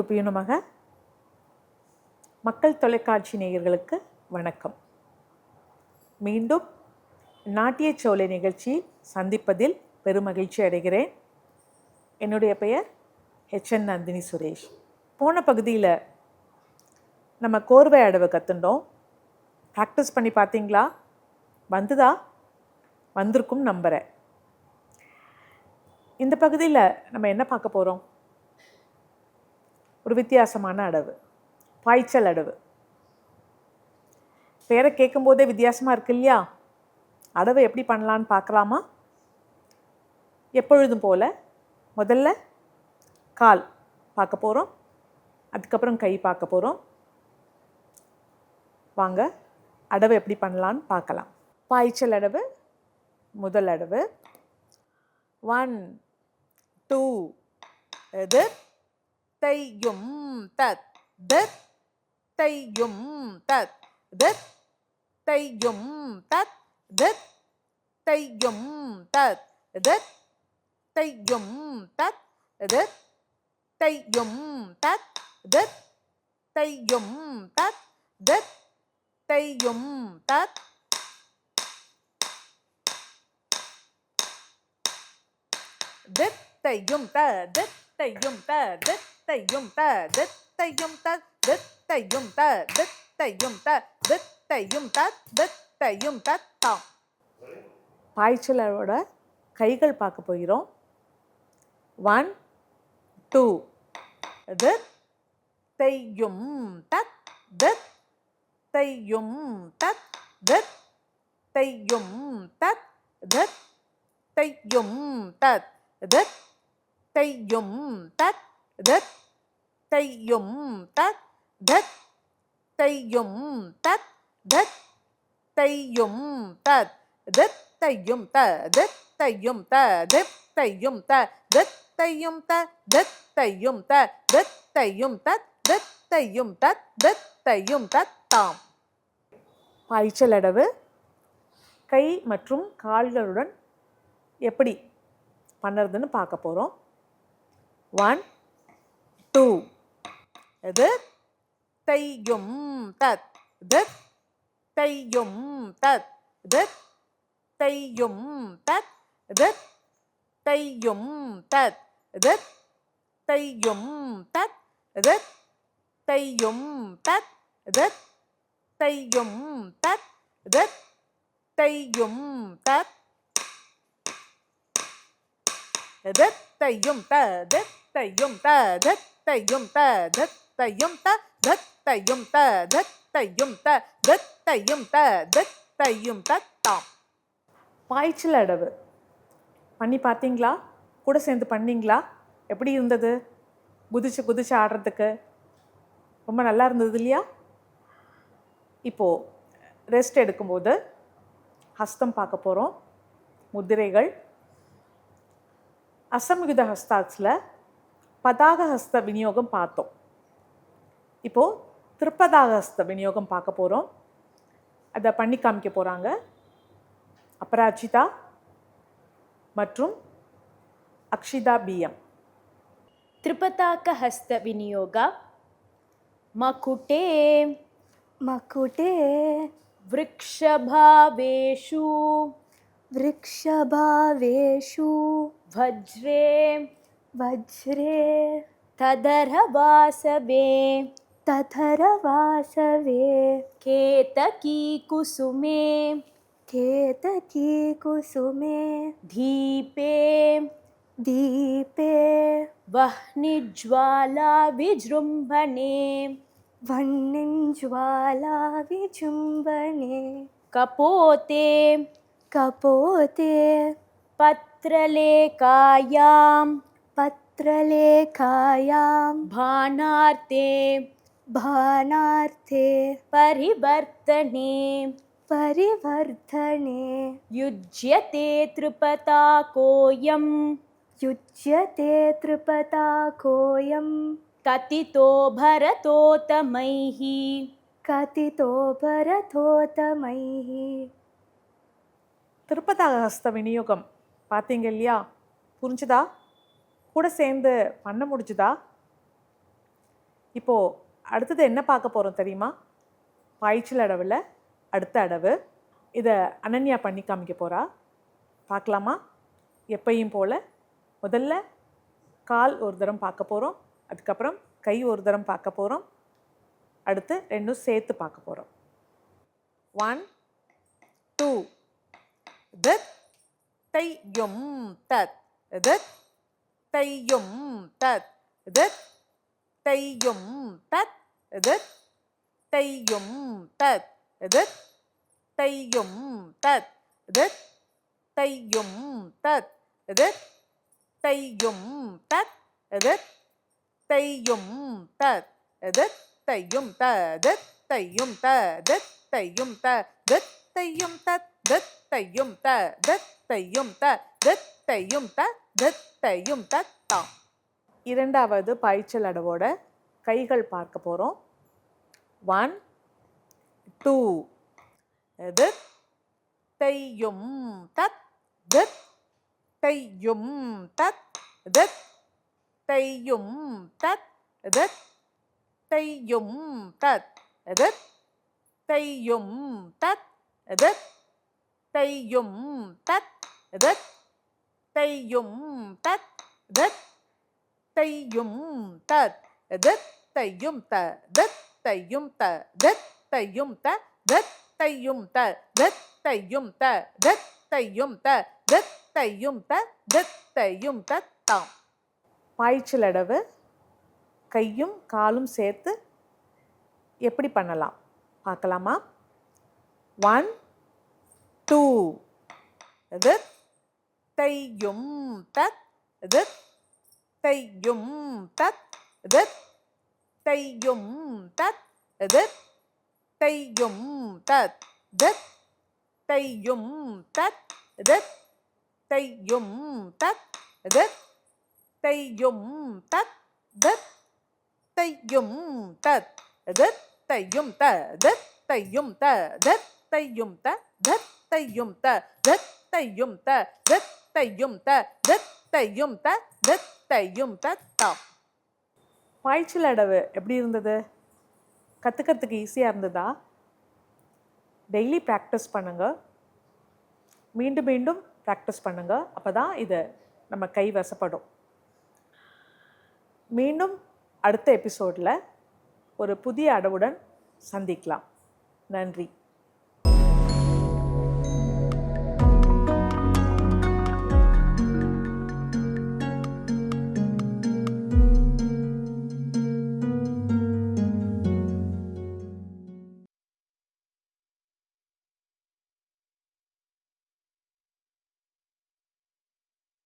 குருப்பியோ நமக. மக்கள் தொலைக்காட்சி நேயர்களுக்கு வணக்கம். மீண்டும் நாட்டிய சோலை நிகழ்ச்சி சந்திப்பதில் பெருமகிழ்ச்சி அடைகிறேன். என்னுடைய பெயர் HN நந்தினி சுரேஷ். போன பகுதியில் நம்ம கோர்வை அடவு கற்றுண்டோம். ப்ராக்டிஸ் பண்ணி பார்த்தீங்களா? வந்துதா? வந்திருக்கும் நம்புகிறேன். இந்த பகுதியில் நம்ம என்ன பார்க்க போகிறோம்? ஒரு வித்தியாசமான அடவு, பாய்ச்சல் அடவு. பேரை கேட்கும்போதே வித்தியாசமாக இருக்கு இல்லையா? அடவை எப்படி பண்ணலான்னு பார்க்கலாமா? எப்பொழுதும் போல் முதல்ல கால் பார்க்க போகிறோம், அதுக்கப்புறம் கை பார்க்க போகிறோம். வாங்க அடவை எப்படி பண்ணலான்னு பார்க்கலாம். பாய்ச்சல் அடவு, முதல் அடவு. 1 2 எதிர் தையும் தத் தத் தையும் தத் தத் தையும் தத் தத் தையும் தத் தத் தையும் தத் தத் தையும் தத் தத் தையும் தத் தத் தையும் தத் தத் தையும் த தத் தையும் த தத் தையும் த தத் தையும் த தத் தையும் த தத் தையும் த தத் தையும் த தத் தையும் த தாம். பாய்ச்சலோட கைகள் பார்க்க போகிறோம். 1 2 தத் தையும் தத் தத் தையும் தத் தத் தையும் தத் தத் தையும் தத் தத் தையும் தத் தத் தையும் தத் தத் தையும் தத் தத் தையும் தத் தத் தையும் த தத் தையும் த தத் தையும் த தத் தையும் த தத் தையும் த தத் தையும் தத் தத் தையும் தத் தத் தையும் தத் தாம். பாய்ச்சல் அடவு கை மற்றும் கால்களுடன் எப்படி பண்ணுறதுன்னு பார்க்க போகிறோம். 1 2 எதிர் தையும் தத் தத் தையும் தத் தத் தையும் தத் தத் தையும் தத் தத் தையும் தத் தத் தையும் தத் தத் தையும் தத் தத் தையும் தத் தத் தையும் த தத் தையும் த தத் தையும் த தத் தையும் த தத் தையும் த தத் தையும் த தத் தையும் த தத் தையும் த தாம். பாய்ச்சல் அடவு பண்ணி பார்த்தீங்களா? கூட சேர்ந்து பண்ணீங்களா? எப்படி இருந்தது? குதிச்சு குதிச்சு ஆடுறதுக்கு ரொம்ப நல்லா இருந்தது இல்லையா? இப்போது ரெஸ்ட் எடுக்கும்போது ஹஸ்தம் பார்க்க போகிறோம். முதிரைகள். அசம்யுத ஹஸ்தாஸில் பதாக ஹஸ்த விநியோகம் பார்த்தோம். இப்போது திரிபதாக ஹஸ்த விநியோகம் பார்க்க போகிறோம். அதை பண்ணி காமிக்க போகிறாங்க அபராஜிதா மற்றும் அக்ஷிதா BM. त्रिपताक हस्त विनियोग मकुटे मकुटे वृक्षभावेषु वृक्षभावेषु वज्रे वज्रे तदरवासवे तथरवासवे केतकी कुसुमे केतकी कुसुमे दीपे दीपे वह्निज्वाला विजृम्भणे वह्निज्वाला विजृम्भणे कपोते कपोते पत्रलेखायां पत्रलेखायां भानार्ते भानार्थे परिवर्तने परिवर्धने युज्यते त्रिपताकोऽयं युज्यते त्रिपताकोऽयं कथितो भरतोत्तमैः कथितो भरतोत्तमैः. திரிபதாக ஹஸ்த விநியோகம் பார்த்தீங்க இல்லையா? புரிஞ்சுதா? கூட சேர்ந்து பண்ண முடிஞ்சுதா? இப்போது அடுத்தது என்ன பார்க்க போகிறோம் தெரியுமா? பாய்ச்சல் அடவில் அடுத்த அடவு. இதை அனன்யா பண்ணி காமிக்க போகிறா. பார்க்கலாமா? எப்பையும் போல் முதல்ல கால் ஒரு தரம் பார்க்க போகிறோம், அதுக்கப்புறம் கை ஒரு தரம் பார்க்க போகிறோம், அடுத்து ரெண்டும் சேர்த்து பார்க்க போகிறோம். 1 2 தத் தையும் தத் தத் தையும் தத் தத் தையும் தத் தத் தையும் தத் தத் தையும் தத் தத் தையும் தத் தத் தையும் தத் தத் தையும் தத் தத் தையும் தத் தையும் தத் தையும் தத் தையும் தத் தையும் தத் தையும் தத் தையும் தத் தையும் தாம். இரண்டாவது பாய்ச்சல் அடவோட கைகள் பார்க்க போகிறோம். 1 2 தத் தையும் தத் தத் தையும் தத் தத் தையும் தத் தத் தையும் தத் தத் தையும் தத் தத் தையும் தத் தத் தையும் தத் தத் தையும் தத் தத் தையும் தத் தையும் தத் தையும் தத் தையும் தத் தையும் தத் தையும் தத் தையும் தத் தையும் தாம். பாய்ச்சல் அடவு கையும் காலும் சேர்த்து எப்படி பண்ணலாம் பார்க்கலாமா? 1 2 தத் தையும் தத் தத் தையும் தத் தத் தையும் தத் தத் தையும் தத் தத் தையும் தத் தத் தையும் தத் தத் தையும் தத் தத் தையும் தத் தத் தையும் தத் தையும் தத் தையும் தத் தையும் தத் தையும் தத் தையும் தத் தையும் தத் தையும் தாம். பாய்ச்சல் அடவு எப்படி இருந்தது? கற்றுக்கிறதுக்கு ஈஸியாக இருந்ததா? டெய்லி ப்ராக்டிஸ் பண்ணுங்கள், மீண்டும் மீண்டும் ப்ராக்டிஸ் பண்ணுங்கள். அப்போ தான் இது நம்ம கை வசப்படும். மீண்டும் அடுத்த எபிசோடில் ஒரு புதிய அடவுடன் சந்திக்கலாம். நன்றி.